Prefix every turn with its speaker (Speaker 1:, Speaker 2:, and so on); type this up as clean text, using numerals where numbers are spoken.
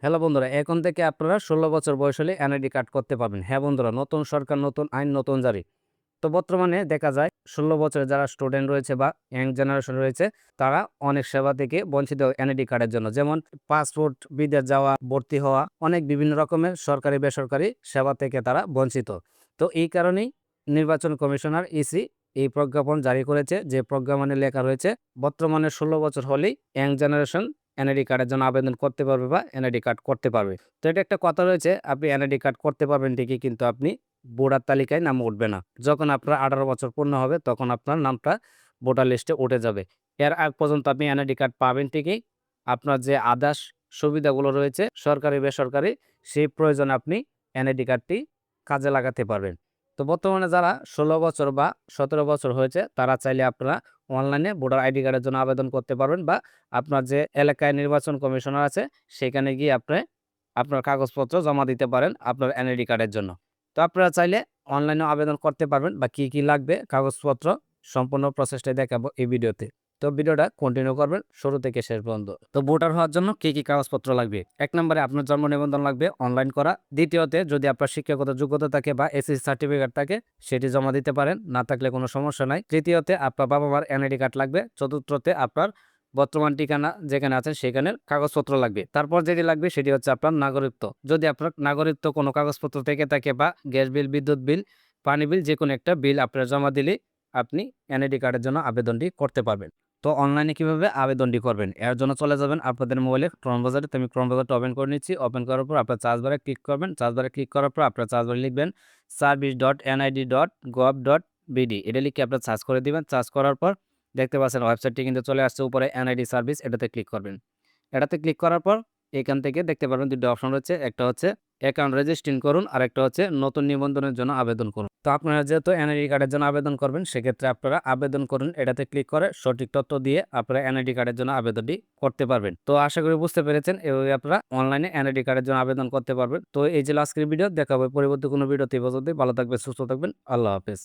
Speaker 1: Hello বন্ধুরা, এখন থেকে আপনারা ১৬ বছর বয়স হলে এনআইডি কার্ড করতে পারবেন। হ্যাঁ বন্ধুরা, নতুন সরকার, নতুন আইন, নতুন জারি। তো বর্তমানে দেখা যায় ১৬ বছরের যারা স্টুডেন্ট রয়েছে বা ইয়াং জেনারেশন রয়েছে, তারা অনেক সেবা থেকে বঞ্চিত এনআইডি কার্ডের জন্য। যেমন পাসপোর্ট, বিদেশ যাওয়া, ভর্তি হওয়া, অনেক বিভিন্ন রকমের সরকারি, বেসরকারি সেবা থেকে তারা বঞ্চিত। তো এই কারণেই নির্বাচন কমিশনার ইসি এই প্রজ্ঞাপন জারি করেছে, যে প্রজ্ঞাপনে লেখা রয়েছে বর্তমানে ১৬ বছর হলেই ইয়াং জেনারেশন এনআইডি কার্ডের জন্য আবেদন করতে পারবে বা এনআইডি কার্ড করতে পারবে। তো এটা একটা কথা রয়েছে, আপনি এনআইডি কার্ড করতে পারবেন ঠিকই, কিন্তু আপনি ভোটার তালিকায় নাম উঠবে না। যখন আপনার ১৮ বছর পূর্ণ হবে তখন আপনার নামটা ভোটার লিস্টে উঠে যাবে। এর আগ পর্যন্ত আপনি এনআইডি কার্ড পাবেন ঠিকই। আপনার যে আদার্স সুবিধাগুলো রয়েছে সরকারি, বেসরকারি, সেই প্রয়োজনে আপনি এনআইডি কার্ডটি কাজে লাগাতে পারবেন। তো বর্তমানে যারা ১৬ বছর বা ১৭ বছর হয়েছে তারা চাইলে আপনারা অনলাইনে ভোটার আইডি কার্ডের জন্য আবেদন করতে পারবেন, বা আপনার যে এলাকায় নির্বাচন কমিশনার আছে সেখানে গিয়ে আপনি আপনার কাগজপত্র জমা দিতে পারেন আপনার এনআইডি কার্ডের জন্য। তো আপনারা চাইলে অনলাইনেও আবেদন করতে পারবেন, বা কি লাগবে কাগজপত্র সম্পূর্ণ প্রসেসটাই দেখাবো এই ভিডিওতে। তো ভিডিওটা কন্টিনিউ করবেন শুরু থেকে শেষ পর্যন্ত। তো ভোটার হওয়ার জন্য কি কাগজপত্র লাগবে? ১ নম্বরে আপনার জন্ম নিবন্ধন লাগবে অনলাইন করা। দ্বিতীয়তে যদি আপনার শিক্ষাগত যোগ্যতা থাকে বা এসএসসি সার্টিফিকেট থাকে সেটি জমা দিতে পারেন, না থাকলে কোনো সমস্যা নাই। তৃতীয়তে আপনার বাবা-মার এনআইডি কার্ড লাগবে। চতুর্থতে আপনার বর্তমান ঠিকানা যেখানে আছেন সেখানের কাগজপত্র লাগবে। তারপর যেটি লাগবে সেটি হচ্ছে আপনার নাগরিকত্ব। যদি আপনার নাগরিকত্ব কোনো কাগজপত্র থেকে থাকে বা গ্যাস বিল, বিদ্যুৎ বিল, পানি বিল, যেকোনো একটা বিল আপনার জমা দিলেই আপনি এনআইডি কার্ডের জন্য আবেদনটি করতে পারবেন। তো অনলাইনে কিভাবে আবেদনটি করবেন? এর জন্য চলে যাবেন আপনাদের মোবাইলে ক্রোম ব্রাউজারে। তো আমি ক্রোম ব্রাউজারটা ওপেন করে নিচ্ছি। ওপেন করার পর আপনার সার্চ বারে ক্লিক করবেন। সার্চ বারে ক্লিক করার পর আপনার সার্চ বারে লিখবেন service.nid.gov.bd। এটা লিখে আপনার সার্চ করে দিবেন। সার্চ করার পর দেখতে পাচ্ছেন ওয়েবসাইটটি কিন্তু চলে আসছে উপরে, এনআইডি সার্ভিস, এটাতে ক্লিক করবেন। এটাতে ক্লিক করার পর এখান থেকে দেখতে পারবেন ২ টা অপশন রয়েছে। একটা হচ্ছে অ্যাকাউন্ট রেজিস্ট্রেশন করুন, আর একটা হচ্ছে নতুন নিবন্ধনের জন্য আবেদন করুন। তো আপনারা যেহেতু এনআইডি কার্ডের জন্য আবেদন করবেন সেক্ষেত্রে আপনারা আবেদন করুন এটাতে ক্লিক করে সঠিক তথ্য দিয়ে আপনারা এনআইডি কার্ডের জন্য আবেদনটি করতে পারবেন। তো আশা করি বুঝতে পেরেছেন, এভাবে আপনারা অনলাইনে এনআইডি কার্ডের জন্য আবেদন করতে পারবেন। তো এই যে আজকের ভিডিও, দেখা হবে পরবর্তী কোনো ভিডিওতে। এই পর্যন্তই। ভালো থাকবেন, সুস্থ থাকবেন। আল্লাহ হাফেজ।